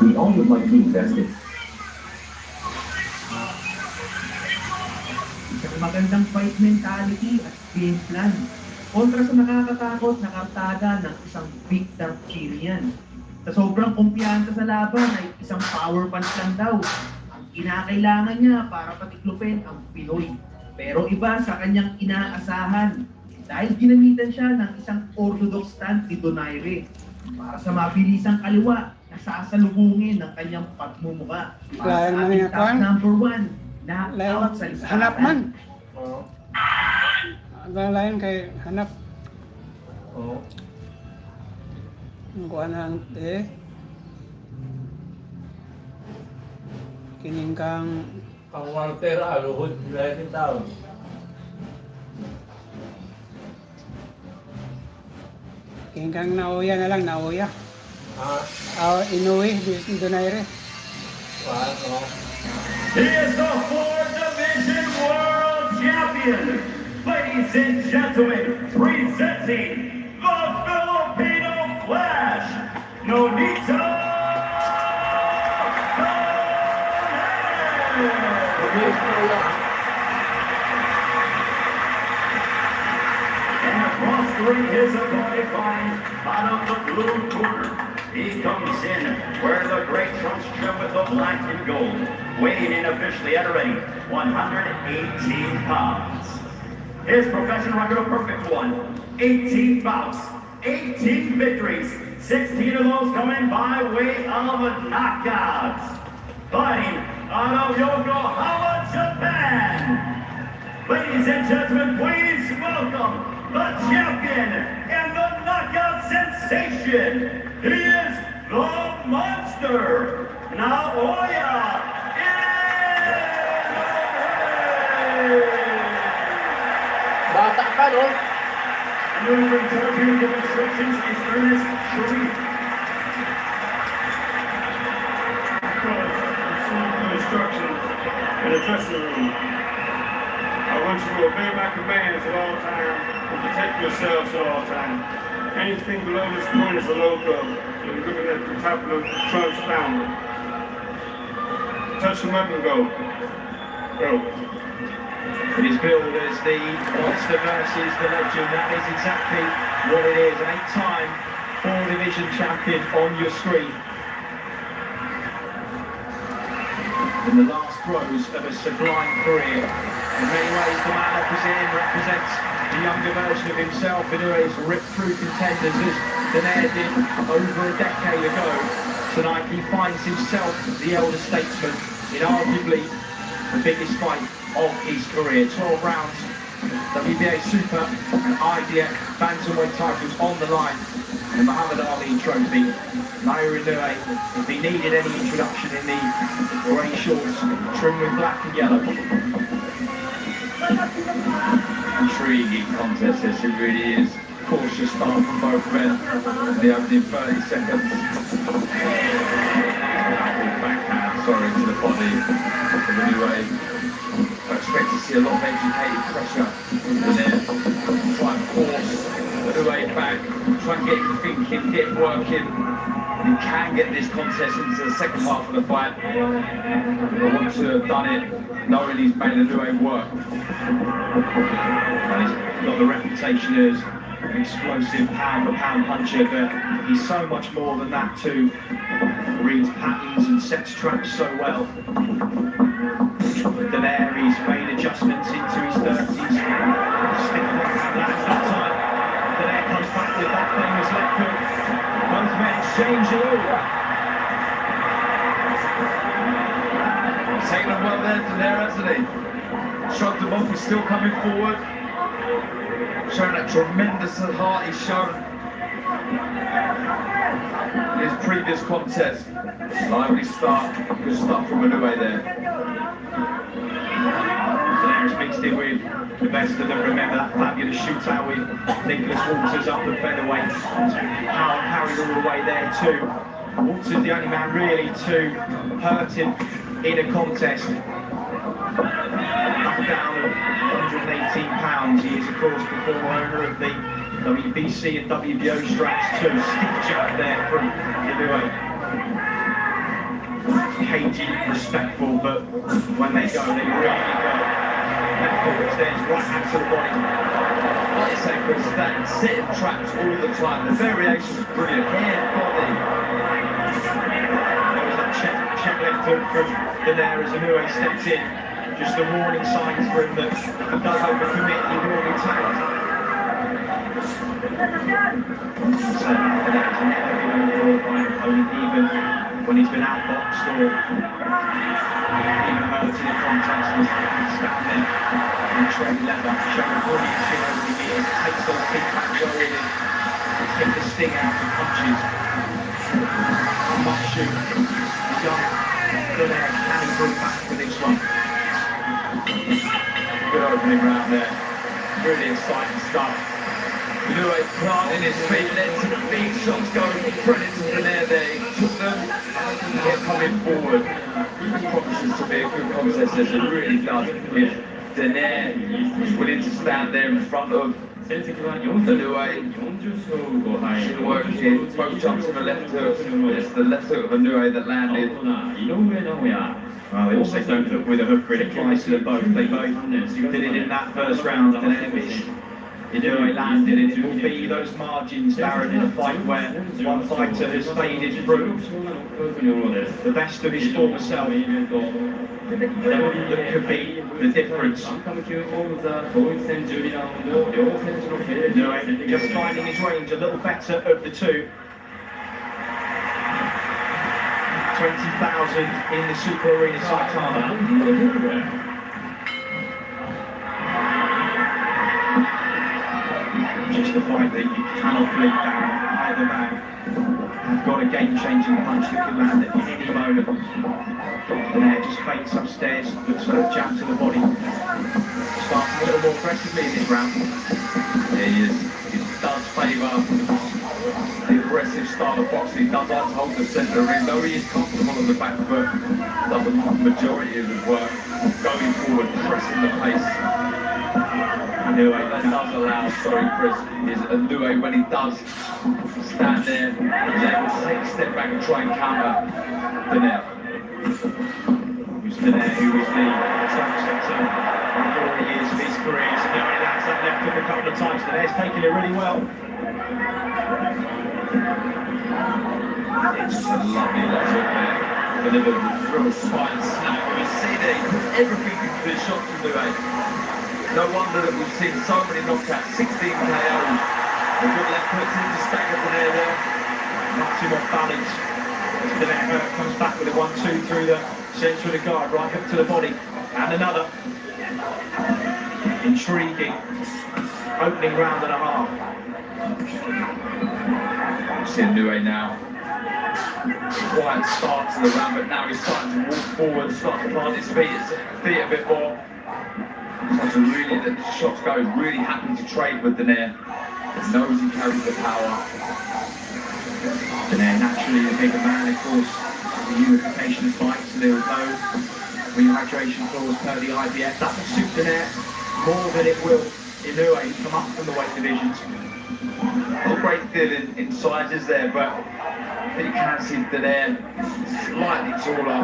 We all would like to be invested. Isang magandang fight mentality at game plan. Kontra sa nakakatakot na kartada ng isang big dark Tyrion. Sa sobrang kumpiyansa sa laban ay isang power punch lang daw ang kinakailangan niya para patiklopin ang Pinoy. Pero iba sa kanyang inaasahan dahil ginamitan siya ng isang orthodox stand ni Inoue para sa mabilisang kaliwa na sasalubungin ng kanyang pagmumuka. Para sa ating top number 1 na out sa listahan. Hanap man. Ang lain kay hanap. Oo. Ang kuha na ang kining kang Ang Walter Aluhod, lahat ng tao. kining kang nauya na lang, nauya. Inoue, Inoue. Ano? He is the 4th Division World Champion. Ladies and gentlemen, presenting the Filipino Flash, Nonito. And across the ring, his opponent finds out of the blue corner. He comes in wearing the gray trunks trimmed with the black and gold, weighing in officially at a ready 118 pounds. His professional record a perfect one, 18 bouts, 18 victories, 16 of those coming by way of knockouts. Fighting out of Yokohama, Japan. Ladies and gentlemen, please welcome the champion and the knockout sensation. He is the monster, Naoya Inoue. Bata ka, no? New interview demonstrations is Ernest Sharif. Instructions in the dressing room. I want you to obey my commands at all times and protect yourselves at all times. Anything below this point is a low club. You're looking at the top of the trunk founder. Touch them up and go. Go. It is billed as the monster versus the legend. That is exactly what it is. An 8-time 4-division champion on your screen. In the last throes of a sublime career. In many ways, the man opposite him represents the younger version of himself. Inoue is ripped through contenders as Daenerys did over a decade ago. Tonight he finds himself the elder statesman in arguably the biggest fight of his career. 12 rounds, WBA Super and IBF Bantamweight titles on the line. The Muhammad Ali Trophy. Naoya Inoue, if he needed any introduction in the grey shorts, trimmed with black and yellow. Intriguing contest this, it really is. Cautious start from both men in the opening 30 seconds. Backhand, sorry, to the body of Inoue. I expect to see a lot of educated pressure in there. Try and force Inoue back, try and get him thinking, get working. He can get this contest into the second half of the fight. I want to have done it knowing he's made Inoue work. And he's got the reputation as explosive pound-for-pound puncher, but he's so much more than that too. Reads patterns and sets traps so well. Daenerys, he's made adjustments into his 30s. Stiff left hand lands that time. Daenerys comes back with that famous left hook. Both men exchange it all. Taking him well there to there, hasn't he? Shrugged him off, he's still coming forward. Showing that tremendous heart he's shown in his previous contest. Lively start, good start from Inoue there. Daenerys mixed in with the best of them. Remember that fabulous shootout with Nicholas Walters up the featherweight. Howard carried all the way there too. Walters the only man really to hurt him in a contest. Knocked down at 118 pounds. He is of course the former owner of the WBC and WBO straps too. Stiff jab there from Inoue. Cagey, respectful, but when they go, they really go. Left foot extends, right hand to the body. Like you say, Chris, that setting traps all the time. The variation is brilliant. Head, body. There was that check left hook from Daenerys. Inoue steps in. Just the warning signs for him that if he does overcommit, he will be tagged. So Daenerys never been overawed by an opponent, even when he's been outboxed or even hurt in a contest. He's stand there in trade leather, showing brilliant skill over the years. Takes those big back well in and take the sting out of punches. Must shoot. Young Daenerys can bring back for this one. Good opening round there. Really exciting stuff. Inoue planting his feet, letting some big shots go. Predator in there. He took them. Kept coming forward. This promises to be a good contest, as it really does. If Daenerys is willing to stand there in front of Inoue, should work here. Both jumps in the left hook. It's the left hook of Inoue that landed. Well, they also don't look with a hooker, it applies to them both. They both did it in that first round, and then Inoue landed it. It will be those margins, Darren, in a fight where one fighter has faded through the best of his former self. That could be the difference. Inoue just finding his range, a little better of the two. 20,000 in the Super Arena Saitama. Just a fight that you cannot blink down. Either man have got a game-changing punch that can land at any moment. And there just feints upstairs, looks for a jab to the body. Starts a little more aggressively in this round. Yeah, he is. He does favour the aggressive style of boxing. He does like to hold the centre of the ring, though he is comfortable on the back foot. Does the majority of his work going forward, pressing the pace. Inoue, that does allow, sorry Chris, is Inoue when he does stand there, is able to take a step back and try and counter Daenerys. Who's Daenerys, who was the successor in 40 years of his career. So Inoue lands that left hook a couple of times. Daenerys taking it really well. It's just a lovely left hook there. Delivered with real spine snap. You see there, he puts everything into his shot from Inoue. No wonder that we've seen so many knockouts, 16 KOs. A good left hook into stagger Daenerys there. Not too much balance. As Daenerys comes back with a 1-2 through the centre of the guard, right hook to the body. And another. Intriguing. Opening round and a half. See Inoue now. Quiet start to the round, but now he's starting to walk forward, start to plant his feet a bit more. Starting to really let the shots go. He's really happy to trade with Daenerys. He knows he carries the power. Daenerys naturally a bigger man, of course. The unification fight, so there was no rehydration clause per the IBF. That will suit Daenerys more than it will Inoue come up from the weight divisions. Not a great deal in sizes there, but I think you can see Daenerys slightly taller,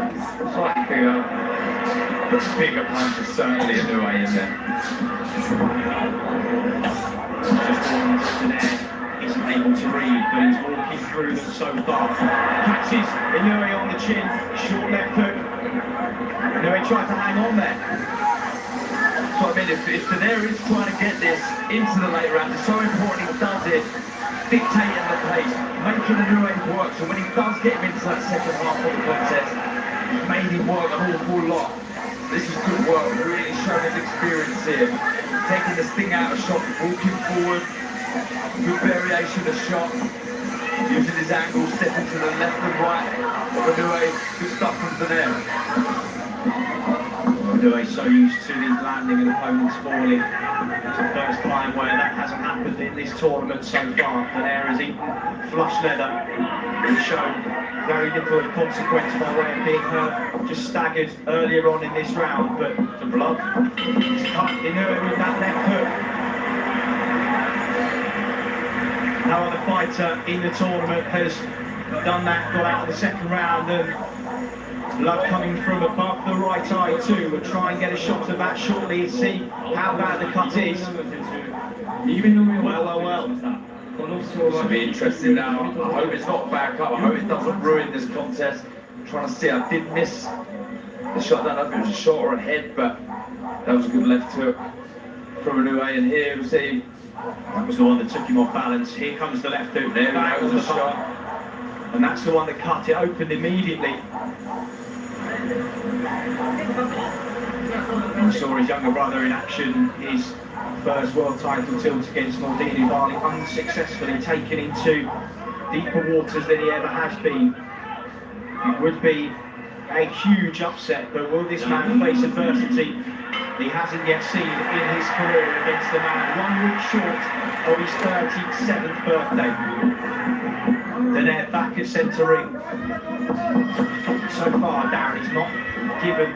slightly bigger, but bigger punches certainly Inoue in there. Just one there, isn't able to read, but he's walking through them so far. Catches Inoue on the chin, short left hook. Inoue tried to hang on there. So I mean, if Daenerys is trying to get this into the late round, it's so important he does it, dictating the pace, making Inoue work. So when he does get him into that second half of the contest, he's made him work an awful lot. This is good work, really showing his experience here. Taking this thing out of shot, walking forward, good variation of shot, using his angle, stepping to the left and right of Inoue. Good stuff from Daenerys. Inoue so used to his landing and opponents falling. It's the first time where that hasn't happened in this tournament so far. Daenerys eaten flush leather and shown very little of consequence by way of being hurt. Just staggered earlier on in this round, but the blood is cut Inoue with that left hook. No other fighter in the tournament has done that, got out of the second round, and blood coming from above the right eye too. We'll try and get a shot of that shortly and see how bad the cut is. Well. This will be interesting now. I hope it's not back up. I hope it doesn't ruin this contest. I'm trying to see. I did miss the shot. I don't know if it was a shot or a head, but that was a good left hook from Inoue. And here we see That was the one that took him off balance. Here comes the left hook. There that was a shot. And that's the one that cut it open immediately. We saw his younger brother in action, his first world title tilt against Nordini Bali, unsuccessfully taken into deeper waters than he ever has been. It would be a huge upset, but will this man face adversity he hasn't yet seen in his career against a man 1 week short of his 37th birthday? Daenerys back at centre ring. So far, Darren is not given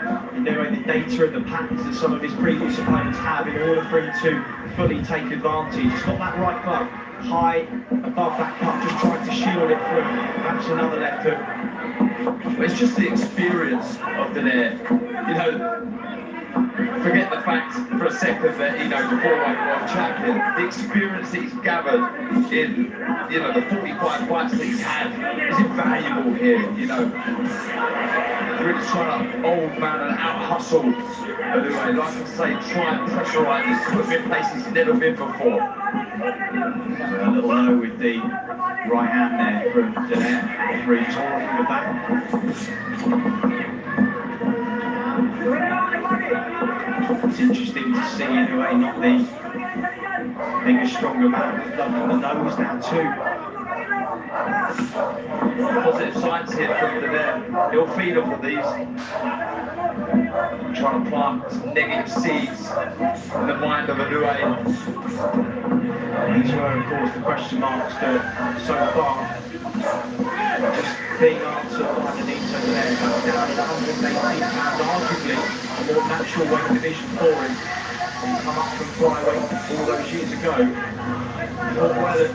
Inoue the data and the patterns that some of his previous opponents have in order for him to fully take advantage. It's got that right glove high above that cut, just trying to shield it from perhaps another left hook. But it's just the experience of Daenerys. You know, forget the fact for a second that, you know, the 4-weight world champion, the experience that he's gathered in, you know, the 45 fights that he's had is invaluable here, you know. Really trying to old man and out-hustle Inoue, like I say, try and pressurise him, put him in places he's never been before. So a little low with the right hand there from Daenerys, free talking with that. It's interesting to see Inoue not being a stronger man with blood on the nose now too. Positive signs here from Daenerys. He'll feed off of these. Trying to plant some negative seeds in the mind of Inoue. These were, of course, the question marks that so far just being answered by the Nito there. Back down at 118 pounds, arguably a more natural weight division for him. He's come up from flyweight all those years ago. Fought well at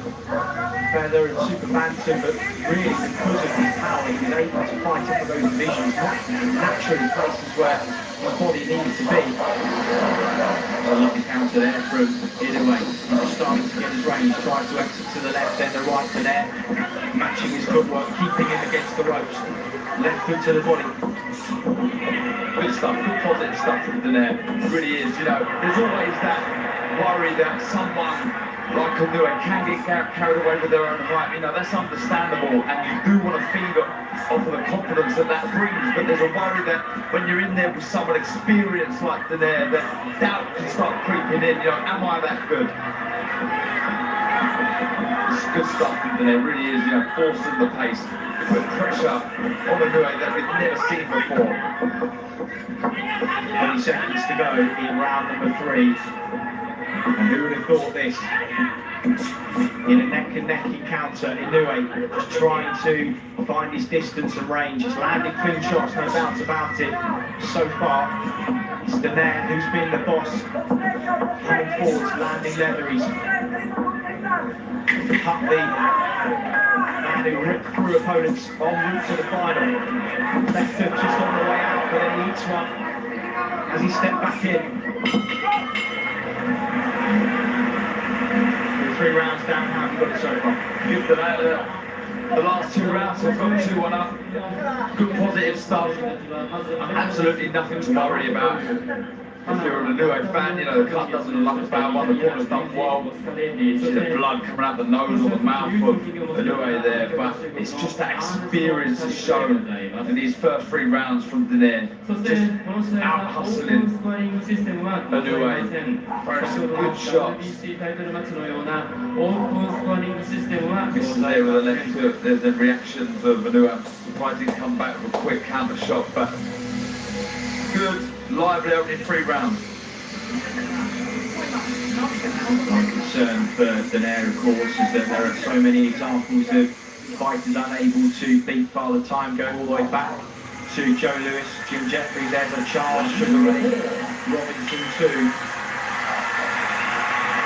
feather and super bantam, but really because of his power, he's able to fight up those divisions, not naturally places where his body needs to be. A lucky counter there from Inoue. He's starting to get his range, tries to exit to the left, then the right to there. Matching his footwork, keeping him against the ropes. Left foot to the body. Good stuff, good positive stuff from Daenerys. It really is, you know, there's always that worry that someone like Inoue can get carried away with their own hype. You know, that's understandable, and you do want to feed off of the confidence that that brings, but there's a worry that when you're in there with someone experienced like Daenerys, that doubt can start creeping in. You know, am I that good? It's good stuff from Daenerys, really is, you know, forcing the pace, put pressure on Inoue that we've never seen before. 20 seconds to go in round number 3. And who would have thought this? In a neck-and-neck encounter, Inoue just trying to find his distance and range. He's landing clean shots, no doubt about it. So far, it's Daenerys who's been the boss. Coming forwards, landing leather. He's cut the man who ripped through opponents en route to the final. Left hook just on the way out, but then he eats one as he stepped back in. 3 rounds down, how have you got it so far? Good for that. The last 2 rounds have got 2-1 up. Good positive stuff. Absolutely nothing to worry about. If you're an Inoue fan, you know, the cut doesn't look like a bad one, the corner's done well. You see the blood coming out the nose or the mouth of Inoue there, but it's just that experience is shown in these first 3 rounds from Danair. Just out-hustling Inoue, throwing some good shots. This is there with the left hook, there's the reactions of Inoue. I'm surprised he didn't come back with a quick counter shot, but good, lively opening 3 rounds. One concern for Danair, of course, is that there are so many examples of fighters unable to beat Father Time, going all the way back to Joe Lewis, Jim Jeffries, there's a Charles, Sugar Ray Robinson too.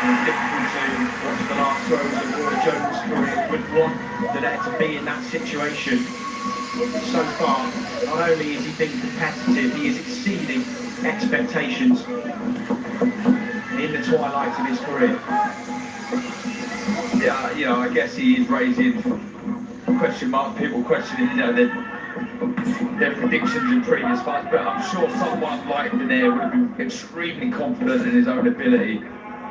And it's difficult to watch the last throws of Roy Jones' career. Would want Danair to be in that situation. So far, not only is he being competitive, he is exceeding expectations in the twilight of his career. Yeah, you know, I guess he is raising question mark, people questioning, you know, their predictions in previous fights, but I'm sure someone like Danair would be extremely confident in his own ability.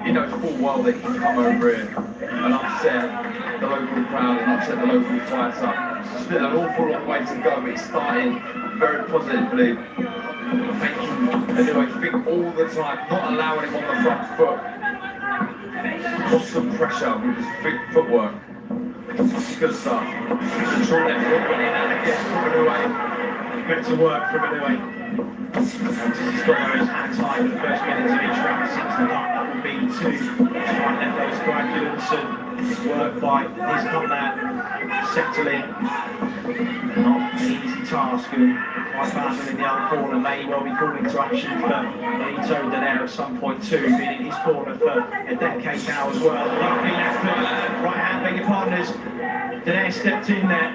He knows full well that he can come over here and upset the local crowd and upset the local fighter. Still an awful long way to go, but he's starting very positively, making Inoue think all the time, not allowing him on the front foot. Constant pressure with his footwork. Good stuff. Control that foot, went in and again from Inoue. Better work from Inoue. He's got those hands high in the first minutes of each round, 6 and 1. That will be to try and let those coagulants and work by his comeback, settle in. Not an easy task, and quite badly in the other corner may well be calling to action for Benito Danair at some point too, been in his corner for a decade now as well. Lovely left hook, right hand, beg your partners. Danair stepped in there.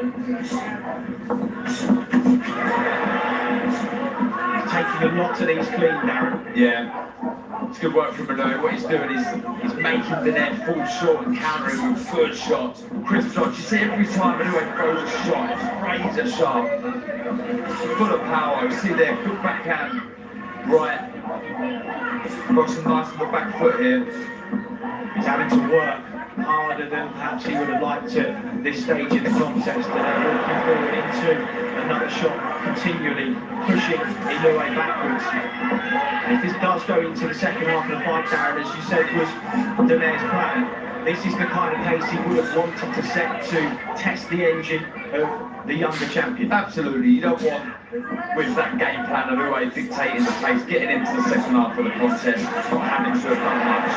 Taking a lot of these clean, Darren. Yeah, it's good work from Inoue. What he's doing is he's making Danair fall short and countering with good shots, crisp shots. You see every time Inoue throws a shot, it's razor sharp, full of power. You see there, good backhand, right. Got some nice on the back foot here. He's having to work harder than perhaps he would have liked at this stage in the contest, and they're walking forward into another shot, continually pushing Inoue backwards. And if this does go into the second half of the fight, Darren, as you said was Danair's plan, this is the kind of pace he would have wanted to set to test the engine of the younger champion. Absolutely, you don't want, with that game plan of Inoue dictating the pace, getting into the second half of the contest, not having to have done much,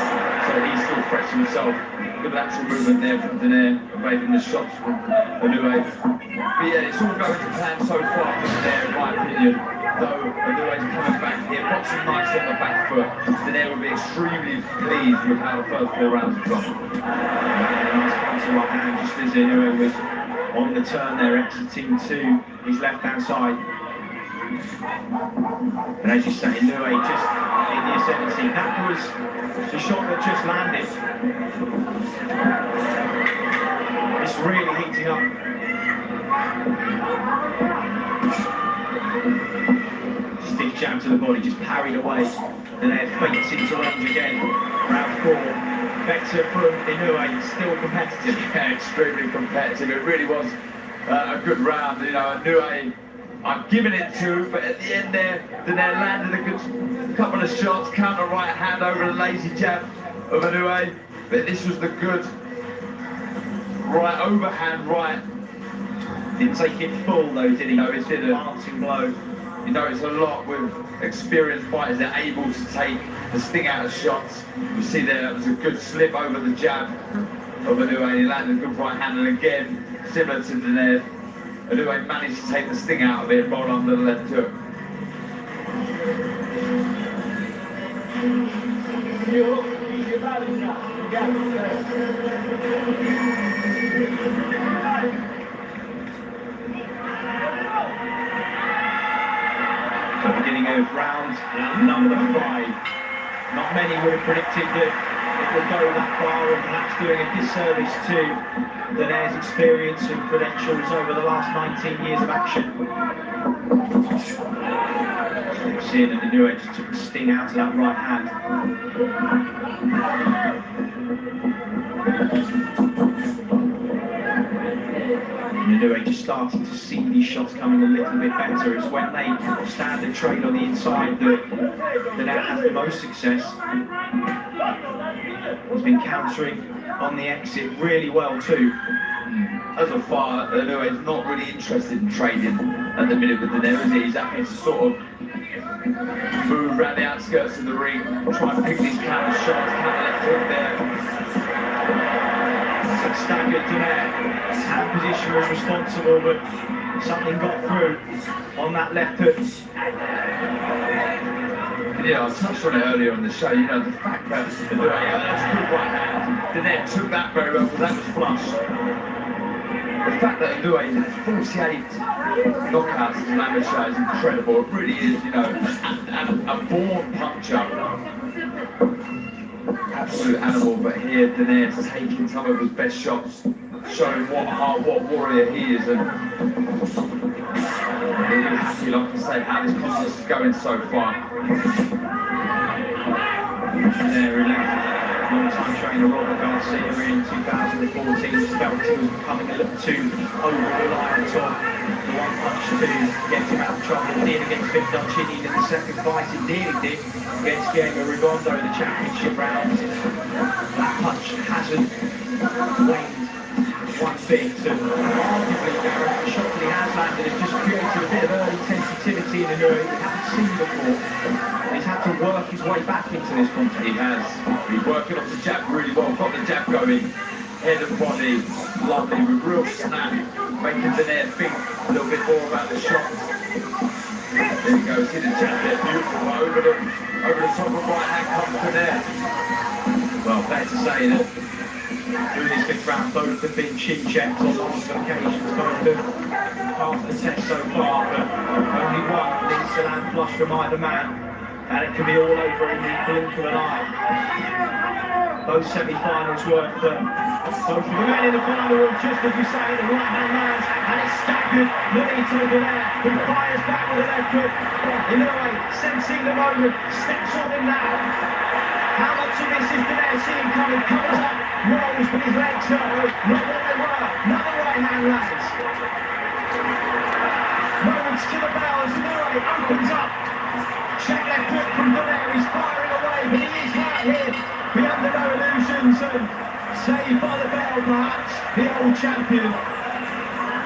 so he's still fresh himself. Good lateral movement there from Danair, evading the shots from Inoue. But yeah, it's all going to plan so far from Danair, in my opinion. Though Inoue's coming back here, boxing nice on the back foot. Danair will be extremely pleased with how the first 4 rounds have gone. Nice counter right hand, just as Inoue was on the turn there, exiting to his left-hand side. And as you say, Inoue just in the ascendancy. That was the shot that just landed. It's really heating up. Stiff jab to the body, just parried away. And then feints into range again. Round 4. Better from Inoue, still competitive. Yeah, extremely competitive. It really was a good round. You know, Inoue, I'm giving it to, but at the end there, Danair landed a good couple of shots, counter right hand over the lazy jab of Inoue. But this was the good right overhand right. Didn't take it full though, did he? No, it didn't. Glancing blow. You know, it's a lot with experienced fighters. They're able to take the sting out of shots. You see there, that was a good slip over the jab of Inoue. He landed a good right hand, and again, similar to Danair, Inoue managed to take the sting out of it, roll under the left hook. So beginning of round number 5. Not many would have predicted that it would go that far, and perhaps doing a disservice to Donaire's experience and credentials over the last 19 years of action. Slips in, and Inoue just took the sting out of that right hand. Inoue just starting to see these shots coming a little bit better. It's when they stand and trade on the inside that Donaire has the most success. He's been countering on the exit really well too. As a far, Inoue is not really interested in trading at the minute with Donaire, is he? He's happy to sort of move around the outskirts of the ring, try and pick these counter shots, counter left hook there. Staggered Donaire. Hand position was responsible, but something got through on that left hook. Yeah, I touched on it earlier on the show, you know, the fact that Inoue, that's a good right hand, Donaire took that very well because that was flush. The fact that Inoue has 48 knockouts as an amateur is incredible. It really is, you know, a born puncher. Absolute animal, but here Donaire's taking some of his best shots, showing what warrior he is, and really happy, like I say, how this contest is going so far. Donaire left long-time trainer Robert Garcia in 2014, felt he was becoming a little too over-reliant on the one punch to get him out of trouble. It did against Victor Chini in the second fight, it nearly did against Diego Rigondo in the championship rounds. That punch hasn't waned one bit, and arguably Gareth, the shot that he has landed has just created a bit of early sensitivity in Inoue we haven't seen before. He's had to work his way back into this contest. He has. He's working off the jab really well, got the jab going, head and body, lovely, with real snap, making Donaire think a little bit more about the shot. There he goes, see the jab there, beautiful, over the top of right hand comes Donaire. Well, fair to say that through this fifth round, both have been chin checked on multiple occasions, both have passed the test so far, but only one needs to land flush from either man, and it can be all over in the blink of an eye. Both semi-finals worth both of the men in the final, just as we say, the right-hand lands, and it's staggered. Lolito Donaire, who fires back with a left hook. Inoue, sensing the moment, steps on him now. How much of this is Donaire seeing coming? Comes up, rolls, but his legs are not what they were. Another right-hand lands. Moments to the bell as Inoue opens up. Check left hook from Donaire, he's firing away, but he is right here. Be under no illusions, and saved by the bell perhaps, the old champion.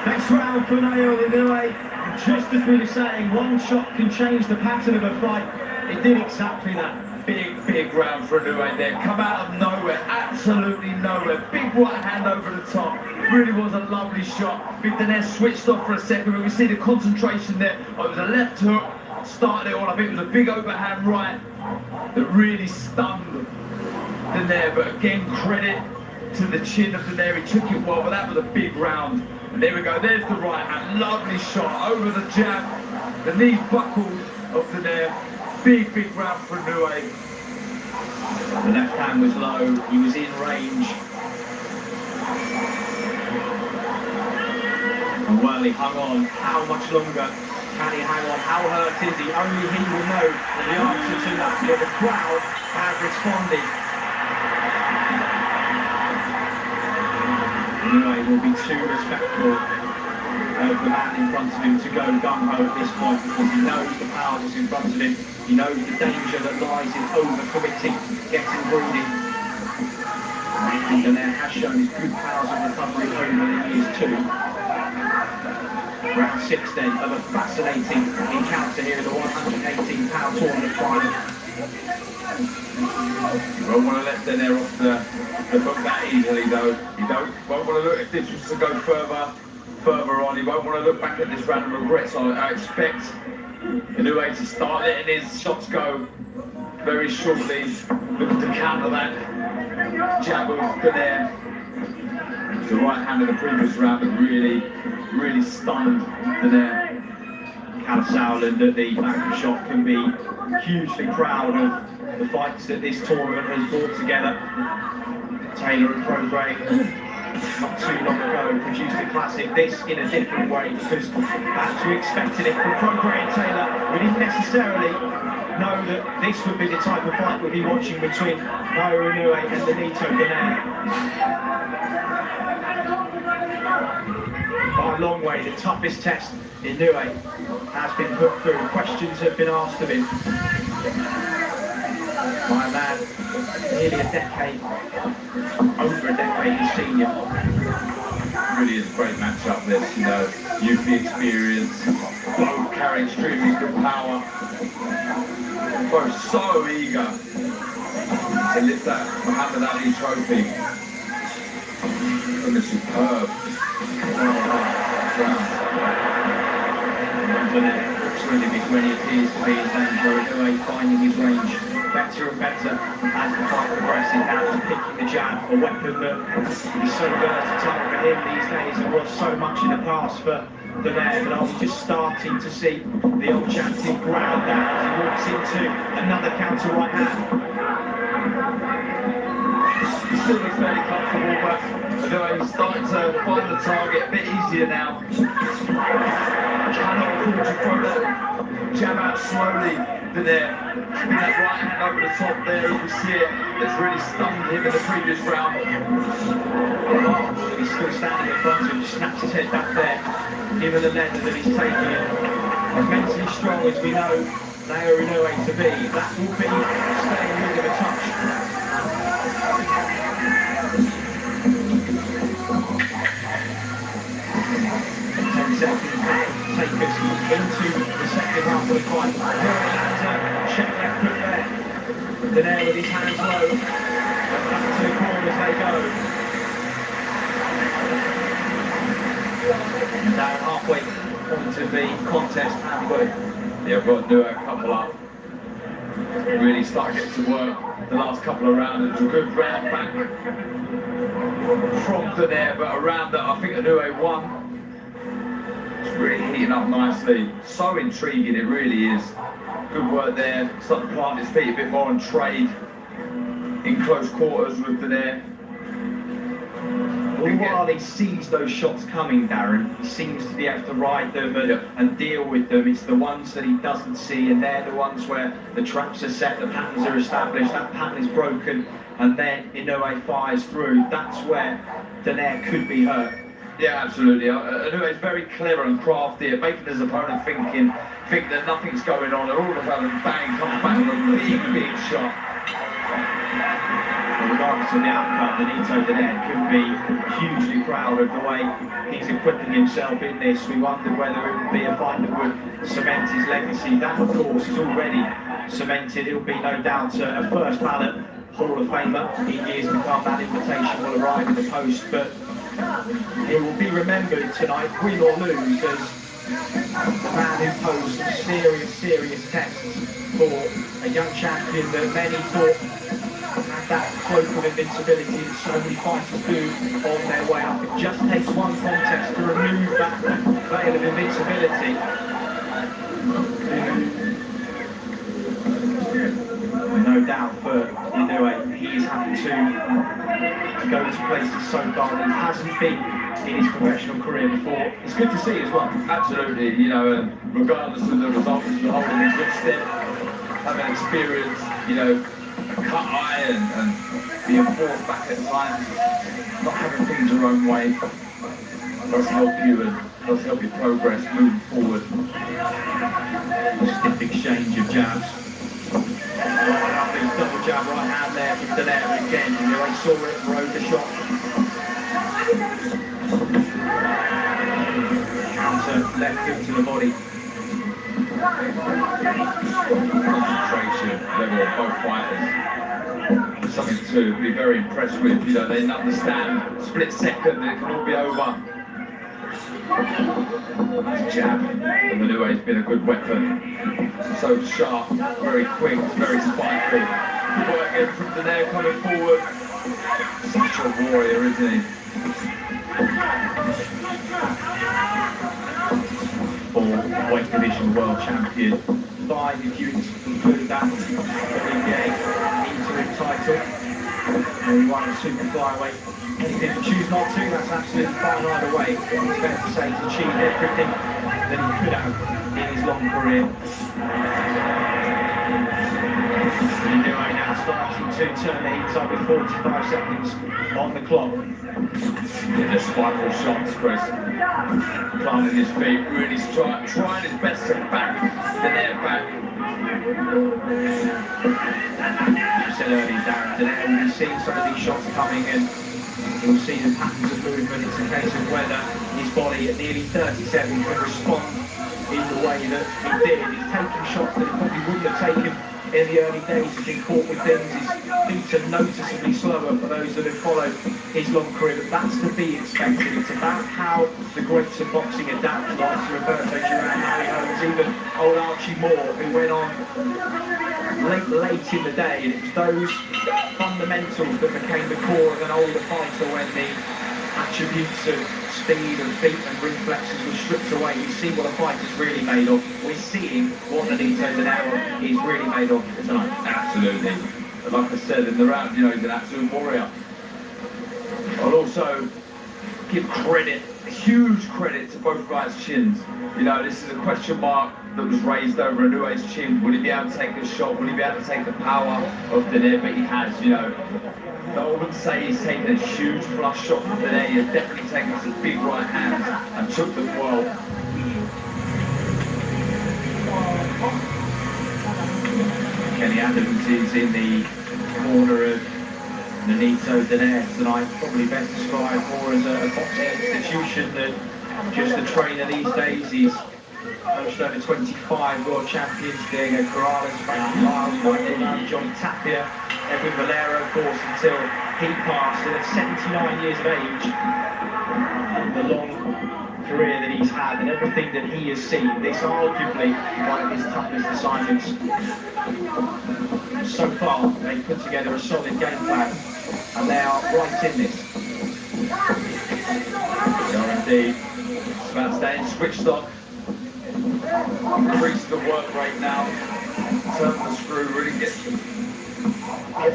Next round for Naoya Inoue. Just as we were saying, one shot can change the pattern of a fight. It did exactly that. Big round for Inoue there, come out of nowhere, absolutely nowhere, big right hand over the top, really was a lovely shot. Big Donaire switched off for a second, but we see the concentration there. Oh, it was a left hook, started it all up, it was a big overhand right that really stunned Donaire, but again, credit to the chin of Donaire, he took it well, but that was a big round. And there we go, there's the right hand, lovely shot, over the jab, the knees buckled of Donaire. Big round for Inoue. The left hand was low, he was in range. And well, he hung on. How much longer can he hang on? How hurt is he? Only he will know the answer to that. But the crowd have responded. Inoue will be too respectful of the man in front of him to go gung-ho at this point, because he knows the power that's in front of him. He knows the danger that lies in over-committing, getting greedy. And Donaire has shown his good powers of recovery over the years too. Round 6 then of a fascinating encounter here in the 118-pound tournament final. You won't want to let Donaire off the hook that easily though. You won't want to look, if this was to go further on, you won't want to look back at this round and regret. So I expect Inoue to start letting his shots go very shortly, looking to counter that jab of Donaire. The right hand of the previous round that really stunned Donaire. Cal Sauerland at the back of the shot can be hugely proud of the fights that this tournament has brought together. Taylor and Prograde, not too long ago, produced a classic, this in a different way, because as we expected it from Prograde and Taylor, we didn't necessarily know that this would be the type of fight we'd be watching between Naoya Inoue and Benito Donaire. By a long way, the toughest test Inoue has been put through. Questions have been asked of him. My man, nearly a decade, over a decade his senior. Really is a great matchup this, you know, youth experience, both carrying extremely good power, both so eager to lift that Muhammad Ali trophy. Looking superb. Looks really big when he appears to be in danger. Inoue finding his range better and better as the fight progresses. Now he's picking the jab, a weapon that is so versatile for him these days and was so much in the past for Donaire, but I was just starting to see the old champion ground down as he walks into another counter right hand. He still looks fairly comfortable, but Inoue he's starting to find the target a bit easier now. Cannot afford to throw that jab out slowly. Donaire keeping that right hand over the top there, you can see it. That's really stunned him in the previous round. He's still standing in front of him, snaps his head back there, given the length that he's taking it. As mentally strong as we know Naoya Inoue to be, that will be staying with him a touch. 10 seconds take us into the second half of the fight. Check left foot there. Donaire with his hands low. Back to the corners they go. Now halfway point of the contest, have you got it? Yeah, we've got to do a couple up. Really start getting to work the last couple of rounds. It was a good round back from Donaire, but a round that I think Inoue won. It's really heating up nicely. So intriguing, it really is. Good work there. Starting to plant his feet a bit more and trade in close quarters with Donaire. All while he sees those shots coming, Darren, he seems to be able to ride them and deal with them. It's the ones that he doesn't see, and they're the ones where the traps are set, the patterns are established, that pattern is broken, and then Inoue fires through. That's where Donaire could be hurt. Yeah, absolutely. Inoue is very clever and crafty at making his opponent think that nothing's going on, and all of a sudden, bang, comes back with a big shot. Regardless of the outcome, Benito Donaire could be hugely proud of the way he's equipping himself in this. We wondered whether it would be a fight that would cement his legacy. That, of course, is already cemented. It'll be no doubt a first ballot Hall of Famer in years to come. That invitation will arrive in the post, but he will be remembered tonight, win or lose, as the man who posed some serious tests for a young champion that many thought had that cloak of invincibility that so many fighters do on their way up. It just takes one contest to remove that veil of invincibility. No doubt for Inoue, he is having to go to places so far that he hasn't been in his professional career before. It's good to see as well. Absolutely, you know, regardless of the results, he's holding a good step, having experience, you know, cut iron and being forced back at times, not having things your own way, does help you and does help you progress, moving forward. Stiff exchange of jabs. Right up, there's double jab right hand there from Donaire again. Inoue saw it, rode the shot. Counter left hook to the body. Concentration level of both fighters. Something to be very impressed with. You know, they understand split second, it can all be over. Jab from Inoue has been a good weapon. So sharp, very quick, very spiteful. Good work again from Donaire coming forward. Such a warrior, isn't he? For weight division world champion, 5 if you include that WBA interim title. And he won the super flyweight. Anything to choose not to, that's absolutely fine either way. It's fair to say he's achieved everything that he could have in his long career. Inoue now starting to turn the heat up with 45 seconds on the clock. In the spiteful shots, Chris. Planting his feet, really trying his best to back the net back. You said earlier, Darren, today we'll be seeing some of these shots coming and you'll see the patterns of movement. It's a case of whether his body at nearly 37 can respond in the way that he did. He's taking shots that he probably wouldn't have taken in the early days. He's been caught with things. His feet are noticeably slower for those that have followed his long career, but that's to be expected. It's about how the greats of boxing adapt, like Roberto Duran, Harry Holmes, even old Archie Moore, who went on late in the day, and it was those fundamentals that became the core of an older fighter when the attributes of speed and feet and reflexes were stripped away. We see what a fighter's really made of. We're seeing what Nonito Donaire is really made of tonight. Absolutely. Like I said in the round, you know, he's an absolute warrior. I'll also Give credit, huge credit to both guys' chins. You know, this is a question mark that was raised over Inoue's chin. Would he be able to take a shot? Would he be able to take the power of Donaire? But he has, you know. No one would say he's taken a huge flush shot from Donaire. He's definitely taken some big right hands and took them well. Kenny Adams is in the corner of Nonito Donaire tonight, probably best described more as a boxing institution than just a trainer these days. He's coached over 25 world champions, Diego Corrales, Frankie Miles, Michael Lamb, Johnny Tapia, Edwin Valero, of course, until he passed. And at 79 years of age, the long career that he's had and everything that he has seen, this arguably one of his toughest assignments. So far, they've put together a solid game plan, and they are right in this. They are indeed. It's about staying switched on. Increase the work rate now. Turn the screw, really get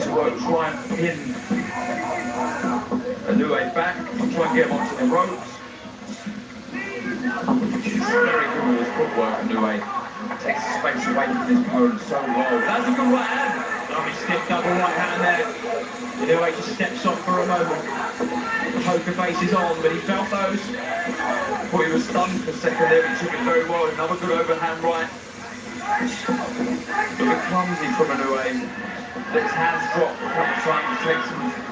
to work, try and pin Inoue back, try and get him onto the ropes. He's very good with his footwork, Inoue. Takes the space away from his opponent so well. That's a good right hand. Lovely stiff double right hand there. Inoue just steps off for a moment. The poker face is on, but he felt those. Thought he was stunned for a second there, but he took it very well. Another good overhand right. A bit clumsy from Inoue. Let his hands drop a couple of times.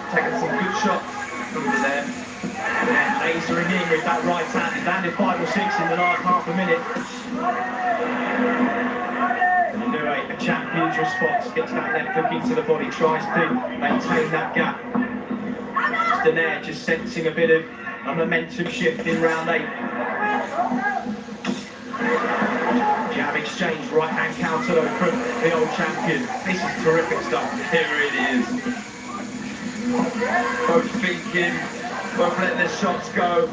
Taking some good shots from there. And then lasering in with that right hand. He's landed 5 or 6 in the last half a minute. And Inoue, a champion's response, gets that left hook into the body, tries to maintain that gap. Donaire just sensing a bit of a momentum shift in round 8. Jab exchange, right hand counter though from the old champion. This is terrific stuff. It really is. Both thinking, both letting their shots go.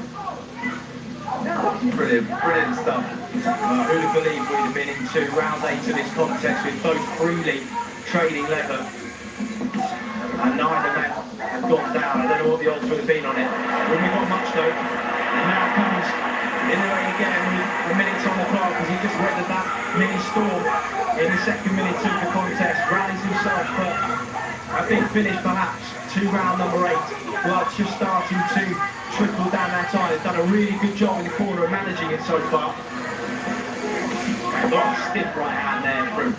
Brilliant, brilliant stuff. Who'd have believed we'd have been into round 8 of this contest with both freely trading leather. And neither men have gone down. I don't know what the odds would have been on it. Wouldn't have got much though. And now comes Inoue again with a minute on the clock as he just weathered that mini storm in the second minute of the contest. Rallies himself for a big finish perhaps to round number 8. Blood just starting to trickle down that eye. He's done a really good job in the corner of managing it so far. And a stiff right hand there from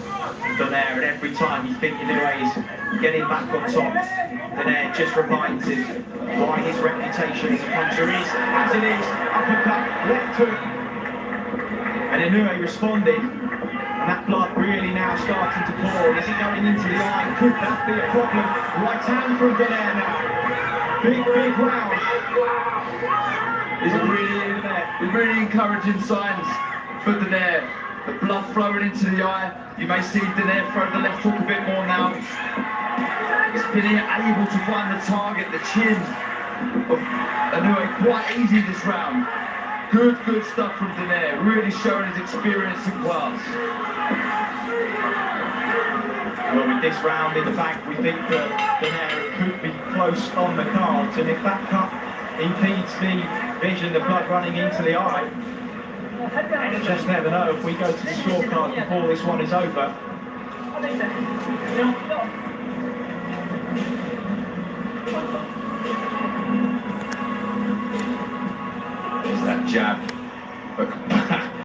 Donaire, and every time you think Inoue is getting back on top, Donaire just reminds him why his reputation as a puncher is as it is. Uppercut, left hook, and Inoue responded, and that blood really now starting to pour. Is it going into the eye? Could that be a problem? Right hand from Donaire now. Big round. He's really encouraging signs for Donaire. The blood flowing into the eye. You may see Donaire throw the left hook a bit more now. He's been able to find the target, the chin of Inoue quite easy this round. Good stuff from Inoue, really showing his experience and class. Well, with this round in the bank, we think that Inoue could be close on the cards, and if that cut impedes the vision, the blood running into the eye, you just never know. If we go to the scorecard before this one is over, There's that jab. But